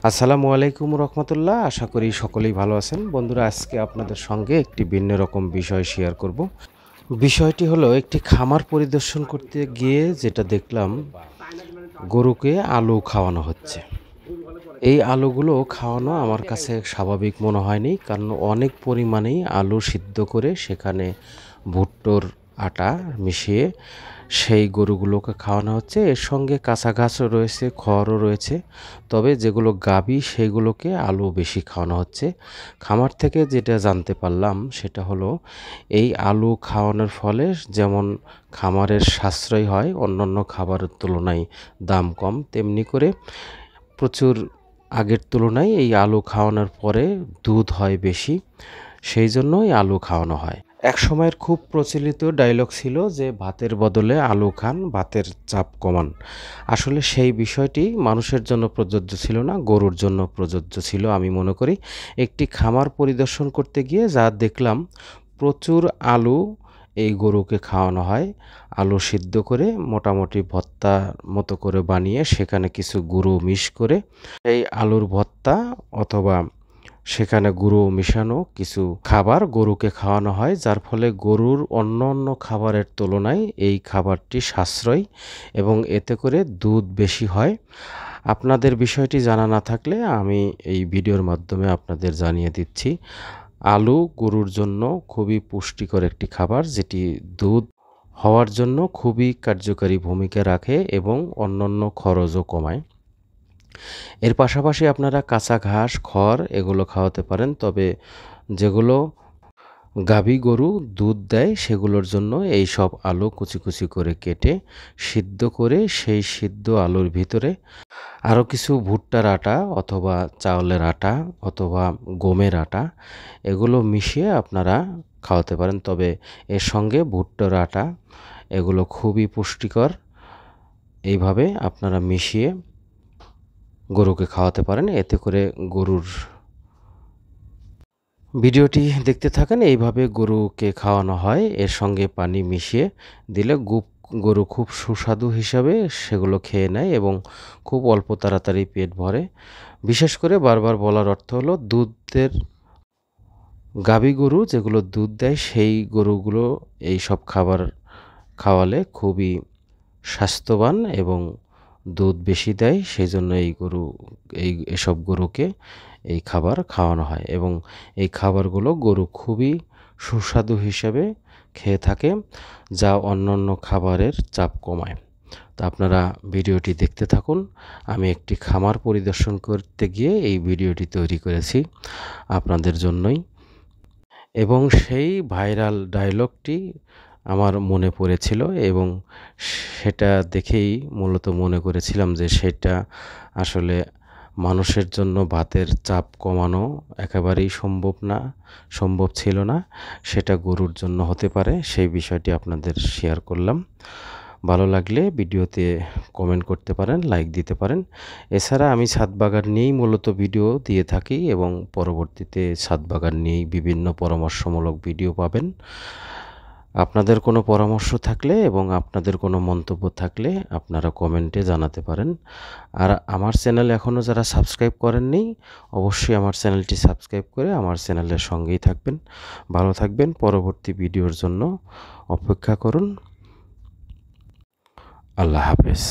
আসসালামু আলাইকুম রহমতুল্লাহ। আশা করি সকলেই ভালো আছেন। বন্ধুরা, আজকে আপনাদের সঙ্গে একটি ভিন্ন রকম বিষয় শেয়ার করব। বিষয়টি হলো, একটি খামার পরিদর্শন করতে গিয়ে যেটা দেখলাম, গরুকে আলু খাওয়ানো হচ্ছে। এই আলুগুলো খাওয়ানো আমার কাছে স্বাভাবিক মনে হয়নি, কারণ অনেক পরিমাণেই আলু সিদ্ধ করে সেখানে ভুট্টোর আটা মিশিয়ে সেই গরুগুলোকে খাওয়ানো হচ্ছে। এর সঙ্গে কাঁচা ঘাসও রয়েছে, খড়ও রয়েছে। তবে যেগুলো গাভী সেগুলোকে আলু বেশি খাওয়ানো হচ্ছে। খামার থেকে যেটা জানতে পারলাম সেটা হলো, এই আলু খাওয়ানোর ফলে যেমন খামারের সাশ্রয় হয়, অন্যান্য খাবারের তুলনায় দাম কম, তেমনি করে প্রচুর আগের তুলনায় এই আলু খাওয়ানোর পরে দুধ হয় বেশি, সেই জন্যই আলু খাওয়ানো হয়। এক সময়ের খুব প্রচলিত ডায়লগ ছিল যে ভাতের বদলে আলু খান, ভাতের চাপ কমান। আসলে সেই বিষয়টি মানুষের জন্য প্রযোজ্য ছিল না, গরুর জন্য প্রযোজ্য ছিল আমি মনে করি। একটি খামার পরিদর্শন করতে গিয়ে যা দেখলাম, প্রচুর আলু এই গরুকে খাওয়ানো হয়। আলু সিদ্ধ করে মোটামুটি ভর্তা মতো করে বানিয়ে সেখানে কিছু গুঁড়ো মিশ করে এই আলুর ভর্তা অথবা সেখানে গুঁড়ো মিশানো কিছু খাবার গরুকে খাওয়ানো হয়, যার ফলে গরুর অন্য অন্য খাবারের তুলনায় এই খাবারটি সাশ্রয়ী এবং এতে করে দুধ বেশি হয়। আপনাদের বিষয়টি জানা না থাকলে আমি এই ভিডিওর মাধ্যমে আপনাদের জানিয়ে দিচ্ছি। আলু গরুর জন্য খুবই পুষ্টিকর একটি খাবার, যেটি দুধ হওয়ার জন্য খুবই কার্যকারী ভূমিকা রাখে এবং অন্যান্য খরচও কমায়। এর পাশাপাশি আপনারা কাঁচা ঘাস, খড় এগুলো খাওয়াতে পারেন। তবে যেগুলো গাভী গরু দুধ দেয় সেগুলোর জন্য এই সব আলু কুচি কুচি করে কেটে সিদ্ধ করে সেই সিদ্ধ আলুর ভিতরে আরও কিছু ভুট্টার আটা অথবা চাউলের আটা অথবা গমের আটা এগুলো মিশিয়ে আপনারা খাওয়াতে পারেন। তবে এর সঙ্গে ভুট্টার আটা এগুলো খুবই পুষ্টিকর। এইভাবে আপনারা মিশিয়ে গরুকে খাওয়াতে পারেন। এতে করে গরুর ভিডিওটি দেখতে থাকেন। এইভাবে গরুকে খাওয়ানো হয়, এর সঙ্গে পানি মিশিয়ে দিলে গরু খুব সুস্বাদু হিসাবে সেগুলো খেয়ে নেয় এবং খুব অল্প তাড়াতাড়ি পেট ভরে। বিশেষ করে বারবার বলার অর্থ হলো, দুধের গাভী গরু যেগুলো দুধ দেয় সেই গরুগুলো এই সব খাবার খাওয়ালে খুবই স্বাস্থ্যবান এবং দুধ বেশি দেয়। সেই জন্য এসব গরুকে এই খাবার খাওয়ানো হয় এবং এই খাবারগুলো গরু খুবই সুস্বাদু হিসেবে খেয়ে থাকে, যা অন্যান্য খাবারের চাপ কমায়। তো আপনারা ভিডিওটি দেখতে থাকুন। আমি একটি খামার পরিদর্শন করতে গিয়ে এই ভিডিওটি তৈরি করেছি আপনাদের জন্যই, এবং সেই ভাইরাল ডায়লগটি আমার মনে পড়েছিল এবং সেটা দেখেই মূলত মনে করেছিলাম যে সেটা আসলে মানুষের জন্য ভাতের চাপ কমানো একেবারেই সম্ভব ছিল না, সেটা গরুর জন্য হতে পারে। সেই বিষয়টি আপনাদের শেয়ার করলাম। ভালো লাগলে ভিডিওতে কমেন্ট করতে পারেন, লাইক দিতে পারেন। এছাড়া আমি ছাদ বাগান নিয়েই মূলত ভিডিও দিয়ে থাকি এবং পরবর্তীতে ছাদ বাগান নিয়েই বিভিন্ন পরামর্শমূলক ভিডিও পাবেন। আপনাদের কোনো পরামর্শ থাকলে এবং আপনাদের কোনো মন্তব্য থাকলে আপনারা কমেন্টে জানাতে পারেন। আর আমার চ্যানেল এখনও যারা সাবস্ক্রাইব করেননি, অবশ্যই আমার চ্যানেলটি সাবস্ক্রাইব করে আমার চ্যানেলের সঙ্গেই থাকবেন। ভালো থাকবেন। পরবর্তী ভিডিওর জন্য অপেক্ষা করুন। আল্লাহ হাফেজ।